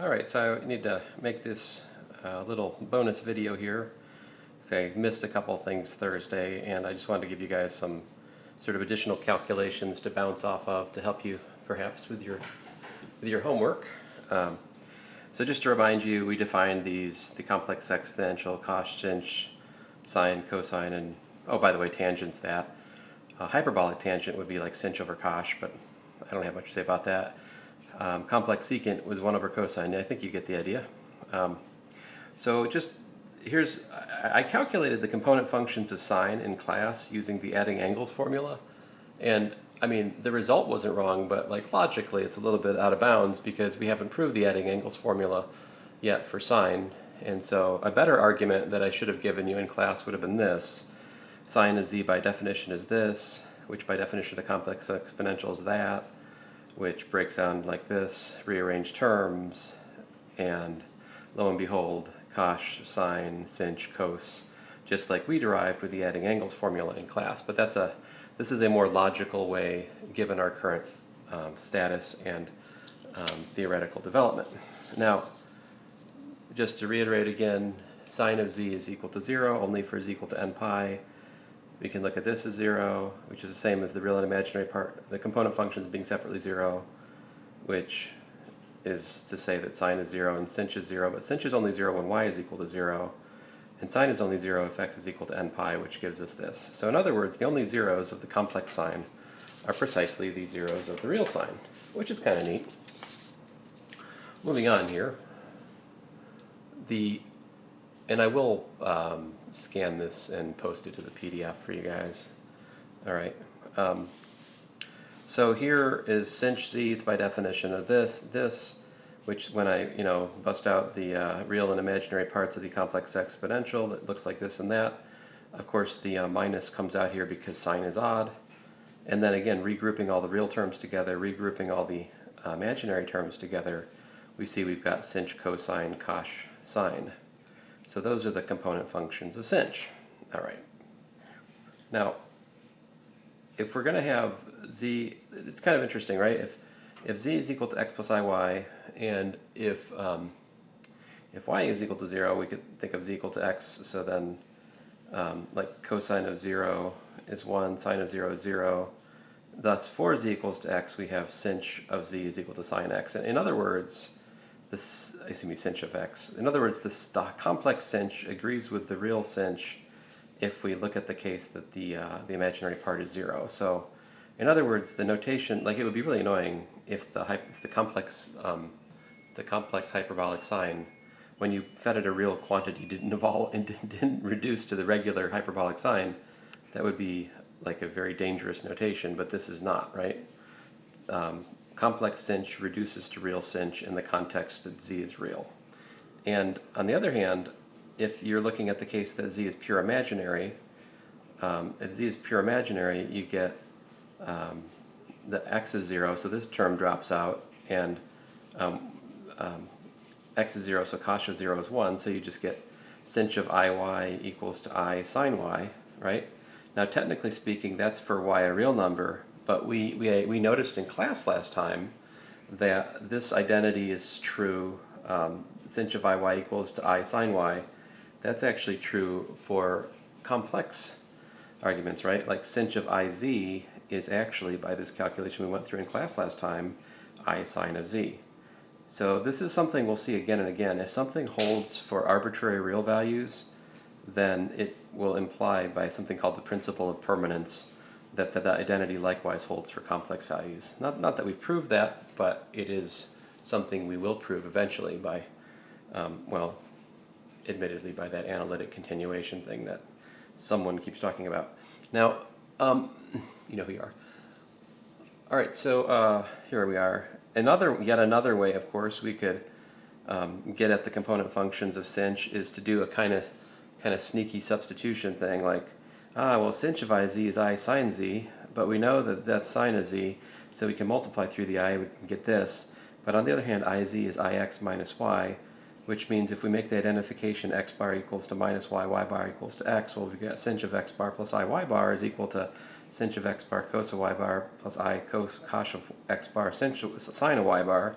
Alright, so I need to make this little bonus video here. So I missed a couple of things Thursday, and I just wanted to give you guys some sort of additional calculations to bounce off of to help you perhaps with your homework. So just to remind you, we defined the complex exponential, cosh, sinh, sine, cosine, and oh, by the way, tangent's that. Hyperbolic tangent would be like sinh over cosh, but I don't have much to say about that. Complex secant was 1 over cosine. I think you get the idea. So just here's, I calculated the component functions of sine in class using the adding angles formula. And I mean, the result wasn't wrong, but like logically it's a little bit out of bounds because we haven't proved the adding angles formula yet for sine. And so a better argument that I should have given you in class would have been this. Sine of z by definition is this, which by definition of the complex exponential is that, which breaks down like this, rearrange terms, and lo and behold, cosh, sine, sinh, cos, just like we derived with the adding angles formula in class. But this is a more logical way given our current status and theoretical development. Now, just to reiterate again, sine of z is equal to 0 only for z equal to n pi. We can look at this as 0, which is the same as the real and imaginary part, the component functions being separately 0, which is to say that sine is 0 and sinh is 0, but sinh is only 0 when y is equal to 0, and sine is only 0 if x is equal to n pi, which gives us this. So in other words, the only zeros of the complex sine are precisely the zeros of the real sine, which is kind of neat. Moving on here, and I will scan this and post it to the PDF for you guys. All right. So here is sinh z. It's by definition of this, which when I bust out the real and imaginary parts of the complex exponential, it looks like this and that. Of course, the minus comes out here because sine is odd. And then again, regrouping all the real terms together, regrouping all the imaginary terms together, we see we've got sinh, cosine, cosh, sine. So those are the component functions of sinh. All right. Now, if we're going to have z, it's kind of interesting, right? If z is equal to x plus iy, and if y is equal to 0, we could think of z equal to x. So then, like cosine of 0 is 1, sine of 0 is 0. Thus, for z equals to x, we have sinh of z is equal to sine x. And in other words, sinh of x. In other words, the complex sinh agrees with the real sinh if we look at the case that the imaginary part is 0. So, in other words, the notation, like it would be really annoying if the complex hyperbolic sine, when you fed it a real quantity, didn't evolve and didn't reduce to the regular hyperbolic sine. That would be like a very dangerous notation, but this is not, right? Complex sinh reduces to real sinh in the context that z is real. And on the other hand, if you're looking at the case that z is pure imaginary, if z is pure imaginary, you get the x is 0, so this term drops out, and x is 0, so cosh of 0 is 1, so you just get sinh of iy equals to I sine y, right? Now technically speaking, that's for y a real number, but we noticed in class last time that this identity is true, sinh of iy equals to I sine y. That's actually true for complex arguments, right? Like sinh of iz is actually, by this calculation we went through in class last time, I sine of z. So this is something we'll see again and again. If something holds for arbitrary real values, then it will imply by something called the principle of permanence that the identity likewise holds for complex values. Not that we've proved that, but it is something we will prove eventually by, well, admittedly by that analytic continuation thing that someone keeps talking about. Now, you know who you are. All right, so here we are. Yet another way, of course, we could get at the component functions of sinh is to do a kind of sneaky substitution thing, like, well, sinh of iz is I sine z, but we know that that's sine of z, so we can multiply through the I, we can get this. But on the other hand, iz is ix minus y, which means if we make the identification x bar equals to minus y, y bar equals to x, well, we get sinh of x bar plus I y bar is equal to sinh of x bar cos of y bar plus I cosh of x bar sine of y bar.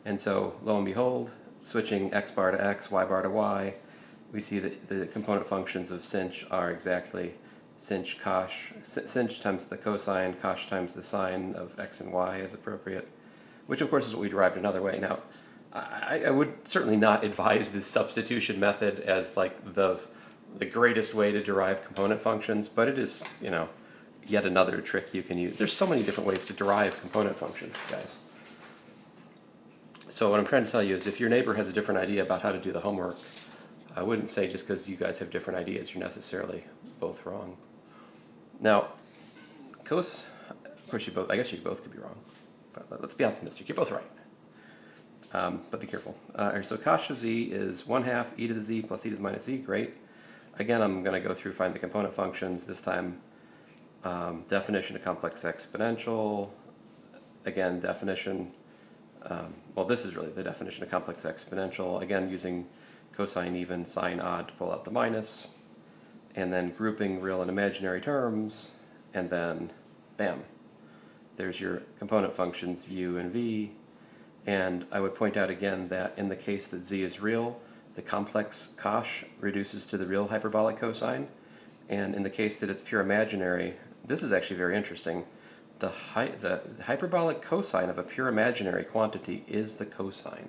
And so, lo and behold, switching x bar to x, y bar to y, we see that the component functions of sinh are exactly sinh cosh, sinh times the cosine, cosh times the sine of x and y is appropriate, which of course is what we derived another way. Now, I would certainly not advise this substitution method as like the greatest way to derive component functions, but it is, you know, yet another trick you can use. There's so many different ways to derive component functions, guys. So what I'm trying to tell you is if your neighbor has a different idea about how to do the homework, I wouldn't say just because you guys have different ideas, you're necessarily both wrong. Now, of course you both, I guess you both could be wrong, but let's be optimistic. You're both right. But be careful. So cosh of z is 1/2 e to the z plus e to the minus z. Great. Again, I'm going to go through, find the component functions. This time, definition of complex exponential. Again, definition. Well, this is really the definition of complex exponential. Again, using cosine even, sine odd to pull out the minus. And then grouping real and imaginary terms. And then, bam. There's your component functions, u and v. And I would point out again that in the case that z is real, the complex cosh reduces to the real hyperbolic cosine. And in the case that it's pure imaginary, this is actually very interesting. The hyperbolic cosine of a pure imaginary quantity is the cosine.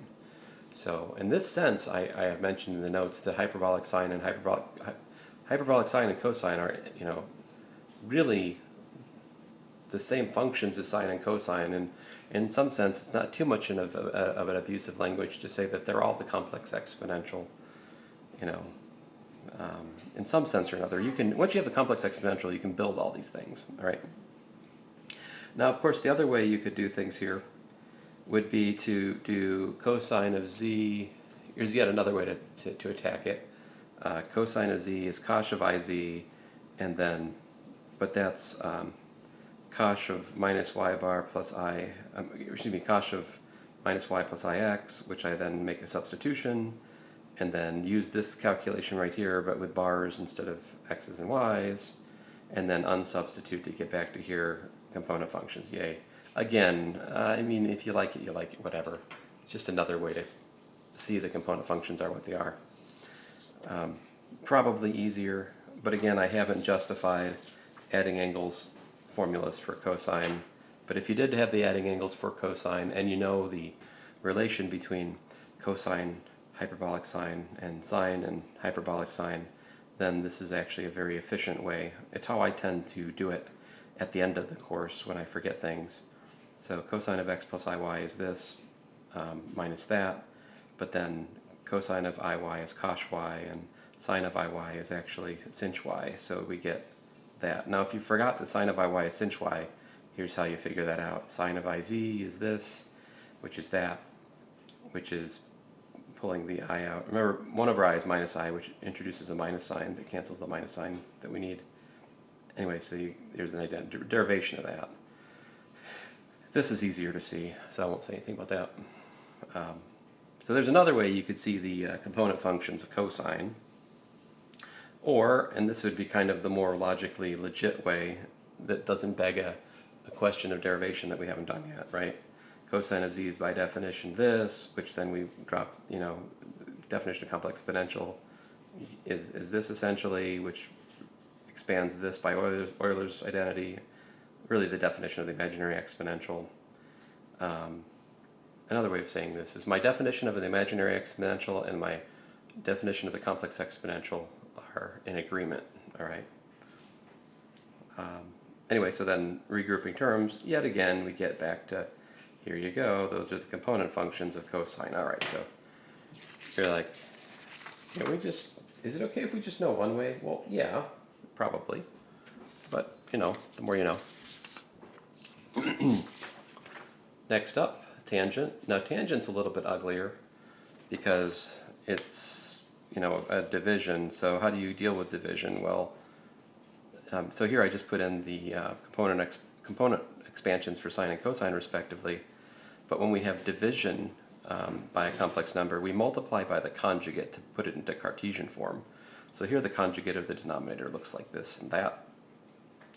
So in this sense, I have mentioned in the notes that hyperbolic sine and hyperbolic sine and cosine are, you know, really the same functions as sine and cosine, and in some sense it's not too much of an abusive language to say that they're all the complex exponential, you know, in some sense or another. You can, once you have the complex exponential, you can build all these things, all right? Now, of course, the other way you could do things here would be to do cosine of z. Here's yet another way to attack it. Cosine of z is cosh of iz, and then, but that's cosh of minus y bar plus cosh of minus y plus ix, which I then make a substitution, and then use this calculation right here, but with bars instead of x's and y's, and then unsubstitute to get back to here, component functions, yay. Again, I mean, if you like it, whatever. It's just another way to see the component functions are what they are. Probably easier, but again, I haven't justified adding angles formulas for cosine. But if you did have the adding angles for cosine, and you know the relation between cosine, hyperbolic sine, and hyperbolic sine, then this is actually a very efficient way. It's how I tend to do it at the end of the course when I forget things. So cosine of x plus iy is this, minus that, but then cosine of iy is cosh y, and sine of iy is actually sinh y, so we get that. Now if you forgot that sine of iy is sinh y, here's how you figure that out. Sine of iz is this, which is that, which is pulling the I out. Remember, 1 over I is minus I, which introduces a minus sign that cancels the minus sign that we need. Anyway, so there's an derivation of that. This is easier to see, so I won't say anything about that. So there's another way you could see the component functions of cosine. Or, and this would be kind of the more logically legit way that doesn't beg a question of derivation that we haven't done yet, right? Cosine of z is by definition this, which then we drop, you know, definition of complex exponential is this essentially, which expands this by Euler's identity, really the definition of the imaginary exponential. Another way of saying this is my definition of an imaginary exponential and my definition of the complex exponential are in agreement, all right? Anyway, so then regrouping terms, yet again, we get back to, here you go, those are the component functions of cosine. All right, so you're like, can we just, is it okay if we just know one way? Well, yeah, probably, but you know, the more you know. Next up, tangent. Now tangent's a little bit uglier because it's, you know, a division. So how do you deal with division? Well, so here I just put in the component expansions for sine and cosine respectively. But when we have division by a complex number, we multiply by the conjugate to put it into Cartesian form. So here the conjugate of the denominator looks like this and that.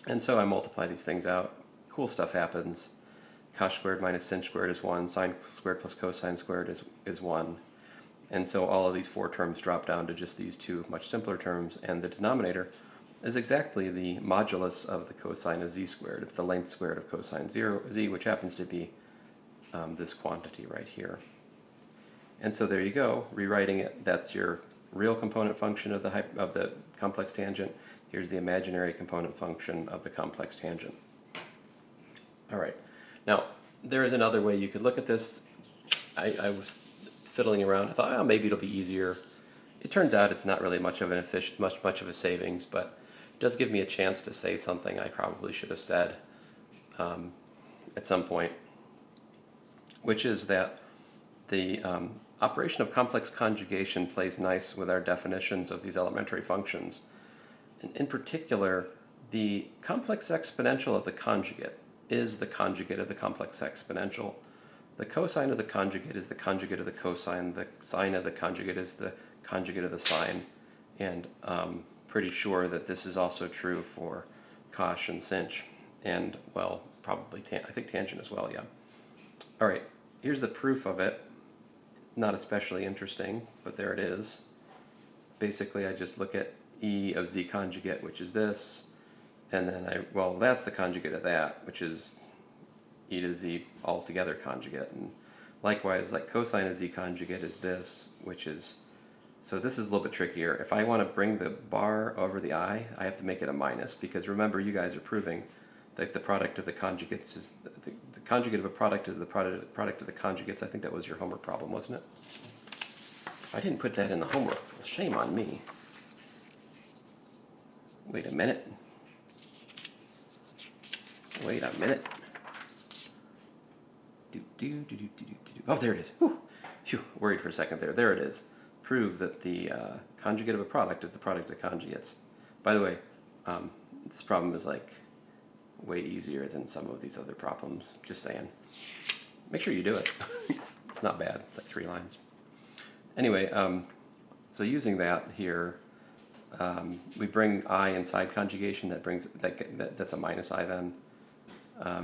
And so I multiply these things out. Cool stuff happens. Cosh squared minus sinh squared is 1. Sine squared plus cosine squared is 1. And so all of these 4 terms drop down to just these 2 much simpler terms, and the denominator is exactly the modulus of the cosine of z squared. It's the length squared of cosine 0z, which happens to be this quantity right here. And so there you go, rewriting it. That's your real component function of the complex tangent. Here's the imaginary component function of the complex tangent. All right. Now, there is another way you could look at this. I was fiddling around. I thought, oh, maybe it'll be easier. It turns out it's not really much of an much of a savings, but it does give me a chance to say something I probably should have said at some point, which is that the operation of complex conjugation plays nice with our definitions of these elementary functions. And in particular, the complex exponential of the conjugate is the conjugate of the complex exponential. The cosine of the conjugate is the conjugate of the cosine. The sine of the conjugate is the conjugate of the sine. And I'm pretty sure that this is also true for cosh and sinh. And, well, probably, I think tangent as well, yeah. All right, here's the proof of it. Not especially interesting, but there it is. Basically, I just look at e of z conjugate, which is this, and then well, that's the conjugate of that, which is e to z altogether conjugate. And likewise, like cosine of z conjugate is this, which is, so this is a little bit trickier. If I want to bring the bar over the I have to make it a minus, because remember, you guys are proving that the product of the conjugates is, the conjugate of a product is the product of the conjugates. I think that was your homework problem, wasn't it? I didn't put that in the homework. Well, shame on me. Wait a minute. Wait a minute. Oh, there it is. Whew. Phew, worried for a second there. There it is. Prove that the conjugate of a product is the product of conjugates. By the way, this problem is like way easier than some of these other problems. Just saying. Make sure you do it. It's not bad. It's like 3 lines. Anyway, so using that here, we bring I inside conjugation. That's a minus I then.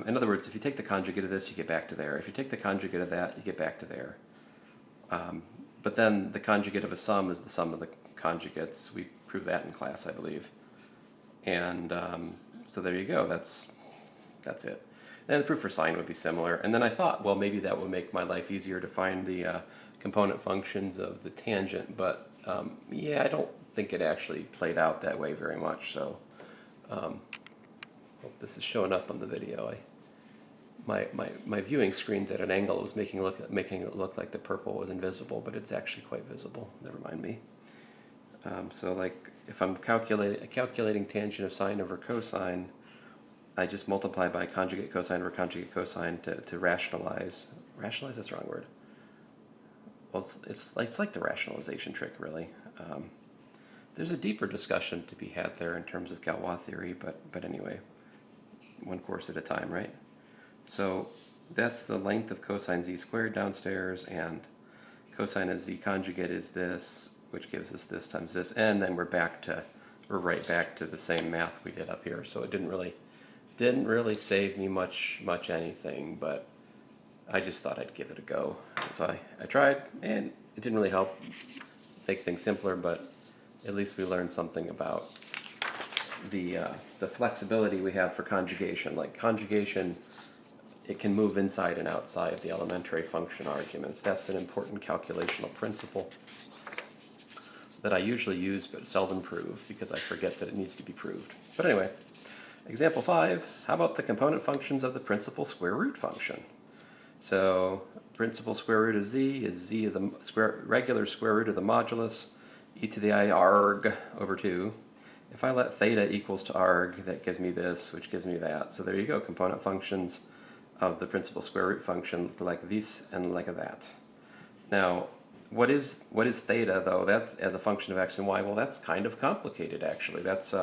In other words, if you take the conjugate of this, you get back to there. If you take the conjugate of that, you get back to there. But then the conjugate of a sum is the sum of the conjugates. We proved that in class, I believe. And so there you go. That's it. And the proof for sine would be similar. And then I thought, well, maybe that would make my life easier to find the component functions of the tangent. But yeah, I don't think it actually played out that way very much. So hope this is showing up on the video. My viewing screen's at an angle. It was making it look like the purple was invisible, but it's actually quite visible. Never mind me. So like if I'm calculating tangent of sine over cosine, I just multiply by conjugate cosine over conjugate cosine to rationalize. Rationalize, that's the wrong word. Well, it's like the rationalization trick, really. There's a deeper discussion to be had there in terms of Galois theory, but anyway, one course at a time, right? So that's the length of cosine z squared downstairs, and cosine of z conjugate is this, which gives us this times this, and then we're right back to the same math we did up here. So it didn't really save me much anything, but I just thought I'd give it a go. So I tried, and it didn't really help make things simpler, but at least we learned something about the flexibility we have for conjugation. Like conjugation, it can move inside and outside the elementary function arguments. That's an important calculational principle that I usually use but seldom prove because I forget that it needs to be proved. But anyway, example 5, how about the component functions of the principal square root function? So principal square root of z is z of the regular square root of the modulus e to the I arg over 2. If I let theta equals to arg, that gives me this, which gives me that. So there you go, component functions of the principal square root function like this and like that. Now, what is theta, though? That's as a function of x and y. Well, that's kind of complicated, actually. That's,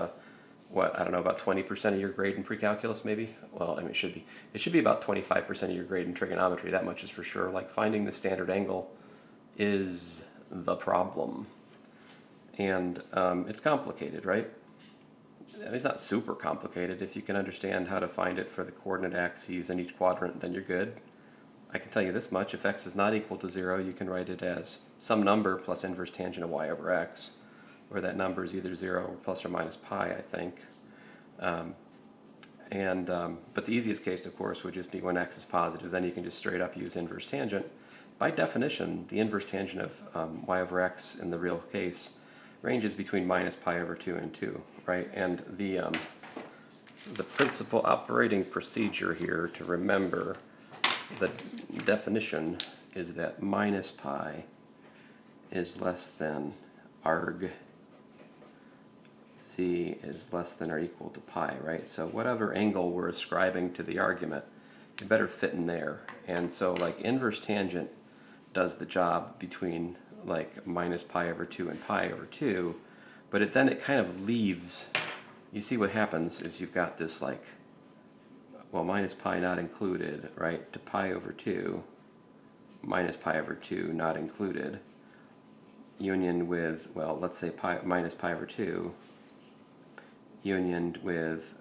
what, I don't know, about 20% of your grade in pre-calculus, maybe? Well, I mean, it should be about 25% of your grade in trigonometry. That much is for sure. Like, finding the standard angle is the problem. And it's complicated, right? I mean, it's not super complicated. If you can understand how to find it for the coordinate axes in each quadrant, then you're good. I can tell you this much: if x is not equal to 0, you can write it as some number plus inverse tangent of y over x, where that number is either 0 or plus or minus pi, I think. But the easiest case, of course, would just be when x is positive. Then you can just straight up use inverse tangent. By definition, the inverse tangent of y over x in the real case ranges between minus pi over 2 and 2, right? And the principal operating procedure here to remember the definition is that minus pi is less than arg c is less than or equal to pi, right? So whatever angle we're ascribing to the argument, it better fit in there. And so like inverse tangent does the job between like minus pi over 2 and pi over 2, but then it kind of leaves, you see what happens is you've got this like, well, minus pi not included, right, to pi over 2, minus pi over 2 not included, union with, well, let's say minus pi over 2, unioned with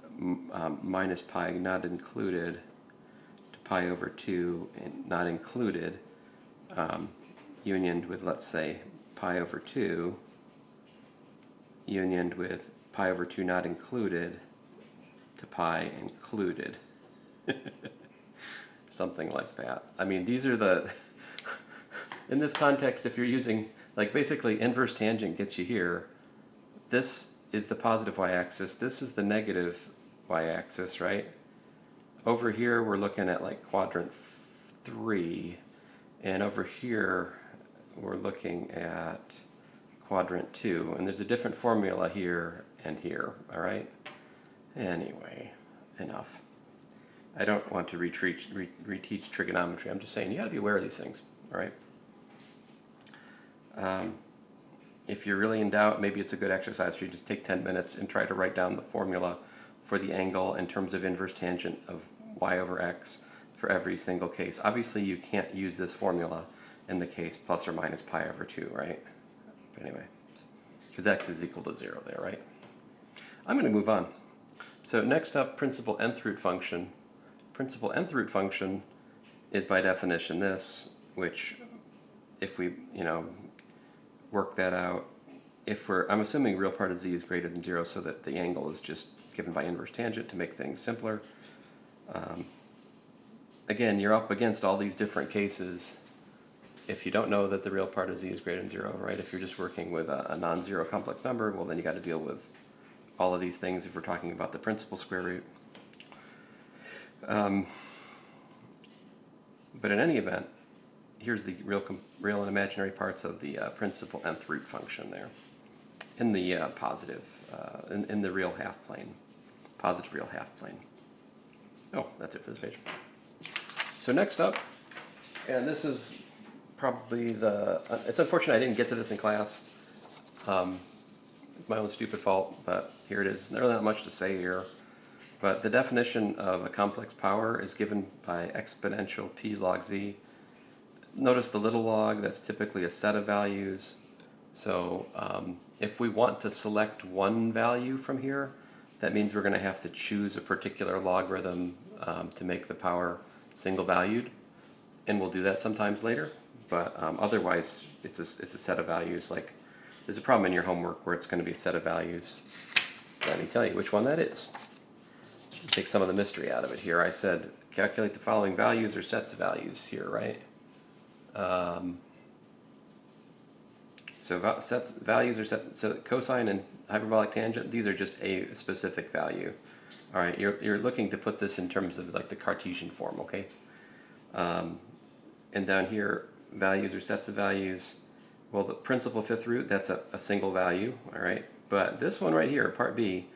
minus pi not included to pi over 2 and not included, unioned with, let's say, pi over 2, unioned with pi over 2 not included to pi included. Something like that. I mean, these are the, in this context, if you're using, like basically inverse tangent gets you here, this is the positive y-axis, this is the negative y-axis, right? Over here we're looking at like quadrant 3, and over here we're looking at quadrant 2, and there's a different formula here and here, all right? Anyway, enough. I don't want to reteach trigonometry. I'm just saying you got to be aware of these things, all right? If you're really in doubt, maybe it's a good exercise for you to just take 10 minutes and try to write down the formula for the angle in terms of inverse tangent of y over x for every single case. Obviously, you can't use this formula in the case plus or minus pi over 2, right? But anyway, because x is equal to 0 there, right? I'm going to move on. So next up, principal nth root function. Principal nth root function is by definition this, which if we, work that out, I'm assuming real part of z is greater than 0 so that the angle is just given by inverse tangent to make things simpler. Again, you're up against all these different cases if you don't know that the real part of z is greater than 0, right? If you're just working with a non-zero complex number, well then you got to deal with all of these things if we're talking about the principal square root. But in any event, here's the real and imaginary parts of the principal nth root function there in the positive, in the real half plane, positive real half plane. Oh, that's it for this page. So next up, and this is probably it's unfortunate I didn't get to this in class. It's my own stupid fault, but here it is. There's not much to say here. But the definition of a complex power is given by exponential p log z. Notice the little log, that's typically a set of values. So if we want to select one value from here, that means we're going to have to choose a particular logarithm to make the power single valued. And we'll do that sometimes later. But otherwise, it's a set of values. Like there's a problem in your homework where it's going to be a set of values. Let me tell you which one that is. Take some of the mystery out of it here. I said calculate the following values or sets of values here, right? So values are set. So cosine and hyperbolic tangent, these are just a specific value. All right, you're looking to put this in terms of like the Cartesian form, okay? And down here, values or sets of values. Well, the principal fifth root, that's a single value, all right? But this one right here, part B,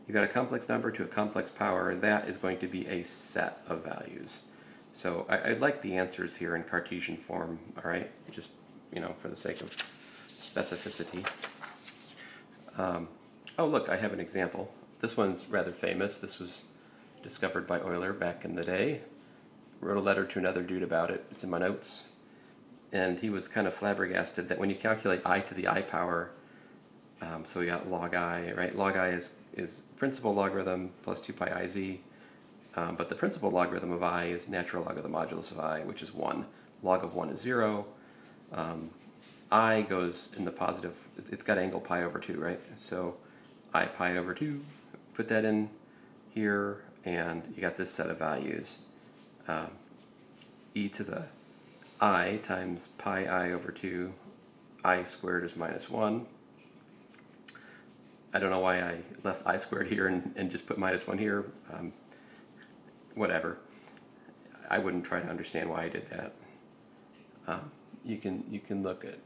you got a complex number to a complex power, and that is going to be a set of values. So I'd like the answers here in Cartesian form, all right? Just, for the sake of specificity. Oh, look, I have an example. This one's rather famous. This was discovered by Euler back in the day. Wrote a letter to another dude about it. It's in my notes. And he was kind of flabbergasted that when you calculate I to the I power, so we got log I, right? Log I is principal logarithm plus 2 pi iz. But the principal logarithm of I is natural log of the modulus of I, which is 1. Log of 1 is 0. I goes in the positive, it's got angle pi over 2, right? So I pi over 2, put that in here, and you got this set of values. E to the I times pi I over 2, I squared is minus 1. I don't know why I left I squared here and just put minus 1 here. Whatever. I wouldn't try to understand why I did that. You can look at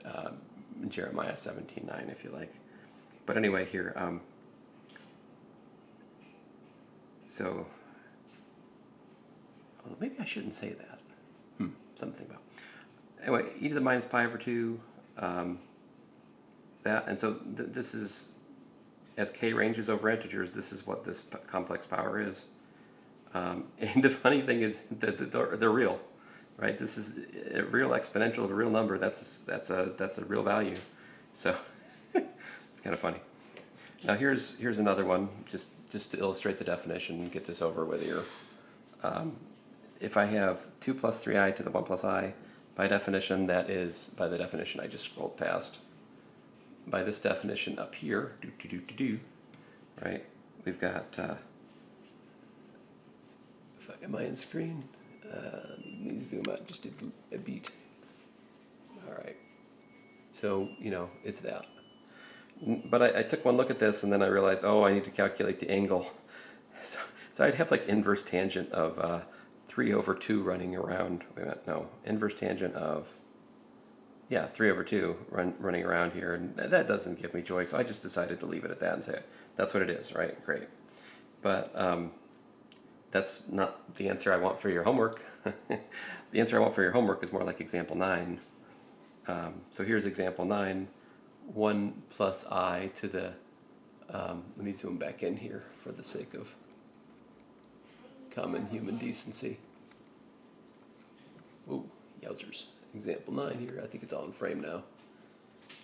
Jeremiah 17:9 if you like. But anyway, here, so well, maybe I shouldn't say that. Something about. Anyway, e to the minus pi over 2. That, and so this is, as k ranges over integers, this is what this complex power is. And the funny thing is that they're real, right? This is a real exponential of a real number. That's a real value. So it's kind of funny. Now here's another one, just to illustrate the definition and get this over with here. If I have 2 plus 3i to the 1 plus I, by definition that is, by the definition I just scrolled past. By this definition up here, right? We've got, if I am I in screen? Let me zoom out just a beat. All right. So, it's that. But I took one look at this and then I realized, oh, I need to calculate the angle. So I'd have like inverse tangent of 3 over 2 running around. Wait a minute, no. Inverse tangent of, 3 over 2 running around here. And that doesn't give me joy, so I just decided to leave it at that and say, that's what it is, right? Great. But that's not the answer I want for your homework. The answer I want for your homework is more like example 9. So here's example 9. 1 plus I to the, let me zoom back in here for the sake of common human decency. Ooh, yowzers. Example 9 here. I think it's all in frame now.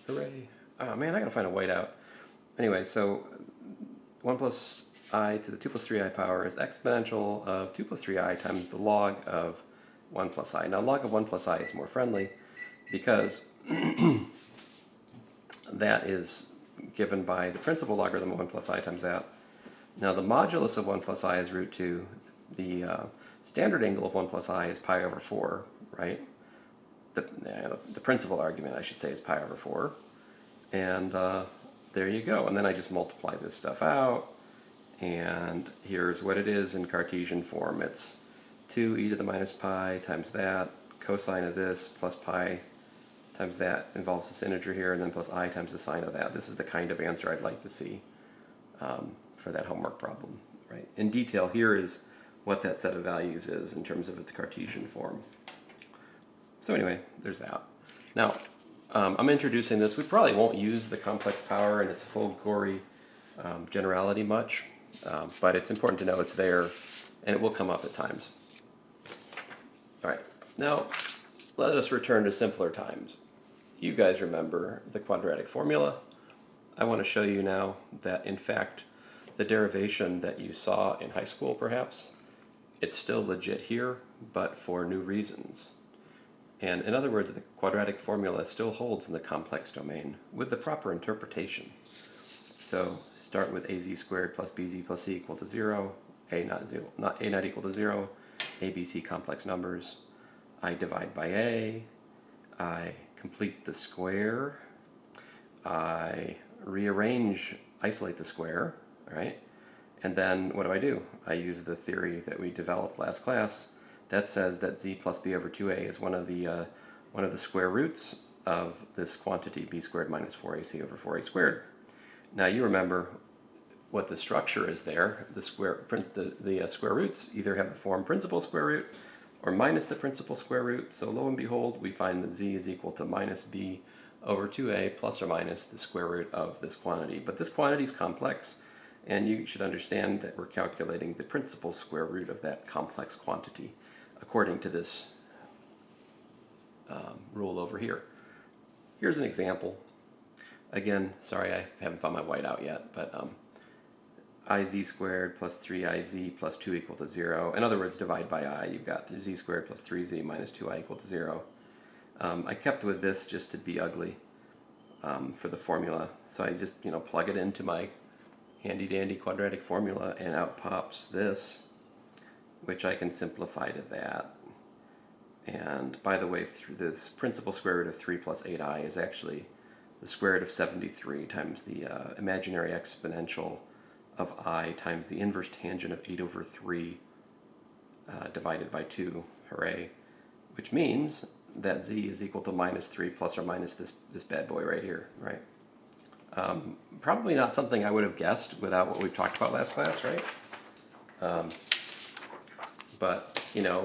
Hooray. Oh man, I gotta find a whiteout. Anyway, so 1 plus I to the 2 plus 3i power is exponential of 2 plus 3i times the log of 1 plus I. Now log of 1 plus I is more friendly because that is given by the principal logarithm of 1 plus I times that. Now the modulus of 1 plus I is root 2. The standard angle of 1 plus I is pi over 4, right? The principal argument, I should say, is pi over 4. And there you go. And then I just multiply this stuff out. And here's what it is in Cartesian form. It's 2e to the minus pi times that, cosine of this, plus pi times that involves this integer here, and then plus I times the sine of that. This is the kind of answer I'd like to see for that homework problem, right? In detail, here is what that set of values is in terms of its Cartesian form. So anyway, there's that. Now, I'm introducing this. We probably won't use the complex power in its full gory generality much, but it's important to know it's there, and it will come up at times. All right, now let us return to simpler times. You guys remember the quadratic formula. I want to show you now that, in fact, the derivation that you saw in high school, perhaps, it's still legit here, but for new reasons. And in other words, the quadratic formula still holds in the complex domain with the proper interpretation. So start with az squared plus bz plus c equal to 0, a not equal to 0, a, b, c complex numbers. I divide by a, I complete the square, I rearrange, isolate the square, all right? And then what do? I use the theory that we developed last class that says that z plus b over 2a is one of the square roots of this quantity b squared minus 4ac over 4a squared. Now you remember what the structure is there. The square roots either have the form principal square root or minus the principal square root. So lo and behold, we find that z is equal to minus b over 2a plus or minus the square root of this quantity. But this quantity is complex, and you should understand that we're calculating the principal square root of that complex quantity according to this rule over here. Here's an example. Again, sorry I haven't found my whiteout yet, but iz squared plus 3iz plus 2 equal to 0. In other words, divide by I. You've got z squared plus 3z minus 2i equal to 0. I kept with this just to be ugly for the formula. So I just, plug it into my handy dandy quadratic formula, and out pops this, which I can simplify to that. And by the way, through this principal square root of 3 plus 8i is actually the square root of 73 times the imaginary exponential of I times the inverse tangent of 8 over 3 divided by 2, hooray, which means that z is equal to minus 3 plus or minus this bad boy right here, right? Probably not something I would have guessed without what we've talked about last class, right? But,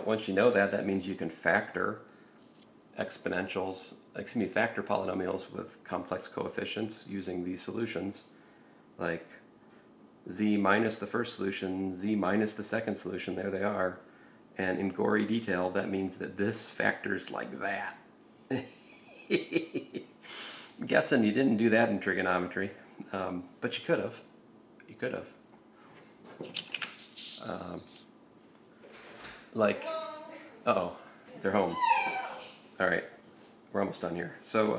once you know that, that means you can factor factor polynomials with complex coefficients using these solutions, like z minus the first solution, z minus the second solution, there they are. And in gory detail, that means that this factors like that. Guessing you didn't do that in trigonometry, but you could have. You could have. They're home. All right, we're almost done here. So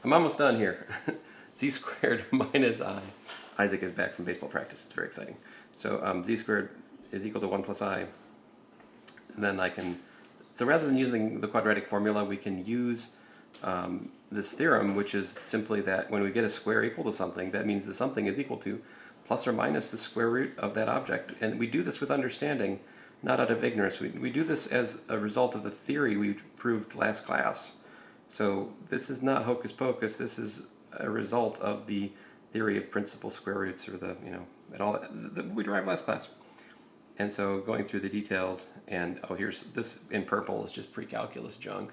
I'm almost done here. Z squared minus I. Isaac is back from baseball practice. It's very exciting. So z squared is equal to 1 plus I. And then so rather than using the quadratic formula, we can use this theorem, which is simply that when we get a square equal to something, that means that something is equal to plus or minus the square root of that object. And we do this with understanding, not out of ignorance. We do this as a result of the theory we proved last class. So this is not hocus pocus. This is a result of the theory of principal square roots, or and all that we derived last class. And so going through the details, and here's this in purple is just pre-calculus junk.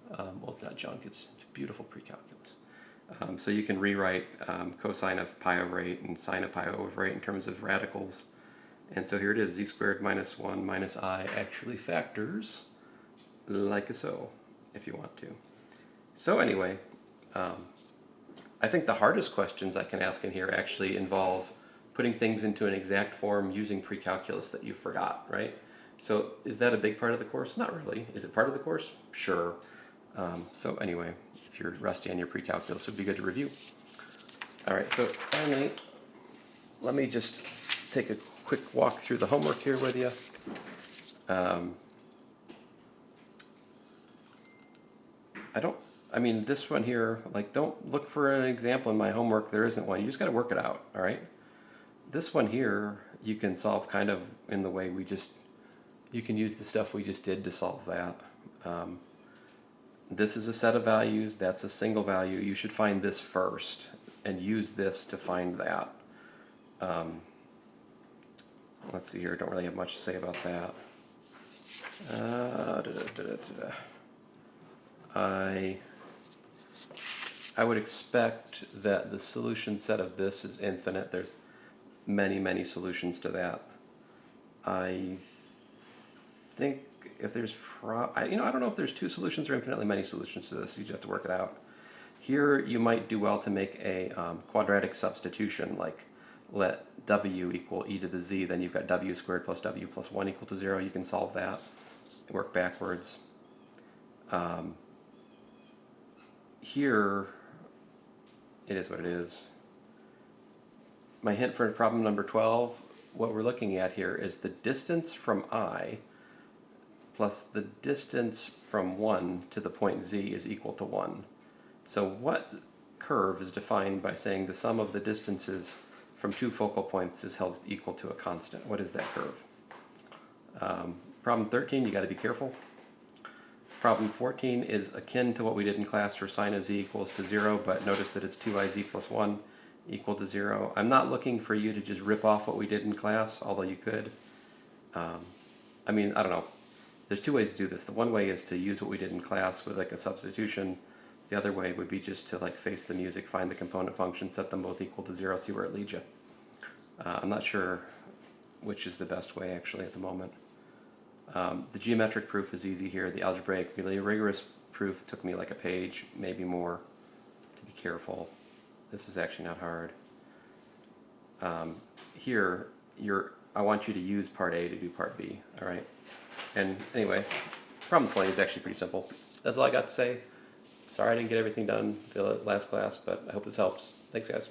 Well, it's not junk, it's beautiful pre-calculus. So you can rewrite cosine of pi over 8 and sine of pi over 8 in terms of radicals. And so here it is, z squared minus 1 minus I actually factors like so, if you want to. So anyway, I think the hardest questions I can ask in here actually involve putting things into an exact form using pre-calculus that you forgot, right? So is that a big part of the course? Not really. Is it part of the course? Sure. So anyway, if you're rusty on your pre-calculus, it would be good to review. All right, so finally, let me just take a quick walk through the homework here with you. This one here, don't look for an example in my homework. There isn't one. You just got to work it out, all right? This one here, you can solve kind of in the way you can use the stuff we just did to solve that. This is a set of values, that's a single value. You should find this first and use this to find that. Let's see here, don't really have much to say about that. I would expect that the solution set of this is infinite. There's many, many solutions to that. I think if there's I don't know if there's 2 solutions or infinitely many solutions to this. You just have to work it out. Here you might do well to make a quadratic substitution, like let w equal e to the z, then you've got w squared plus w plus 1 equal to 0. You can solve that, work backwards. Here, it is what it is. My hint for problem number 12, what we're looking at here is the distance from I plus the distance from 1 to the point z is equal to 1. So what curve is defined by saying the sum of the distances from 2 focal points is held equal to a constant? What is that curve? Problem 13, you got to be careful. Problem 14 is akin to what we did in class for sine of z equals to 0, but notice that it's 2iz plus 1 equal to 0. I'm not looking for you to just rip off what we did in class, although you could. I don't know. There's 2 ways to do this. The one way is to use what we did in class with a substitution. The other way would be just to face the music, find the component function, set them both equal to 0, see where it leads you. I'm not sure which is the best way actually at the moment. The geometric proof is easy here. The algebraic, really rigorous proof took me like a page, maybe more. To be careful. This is actually not hard. here, I want you to use part A to do part B, all right? And anyway, problem 20 is actually pretty simple. That's all I got to say. Sorry I didn't get everything done the last class, but I hope this helps. Thanks, guys.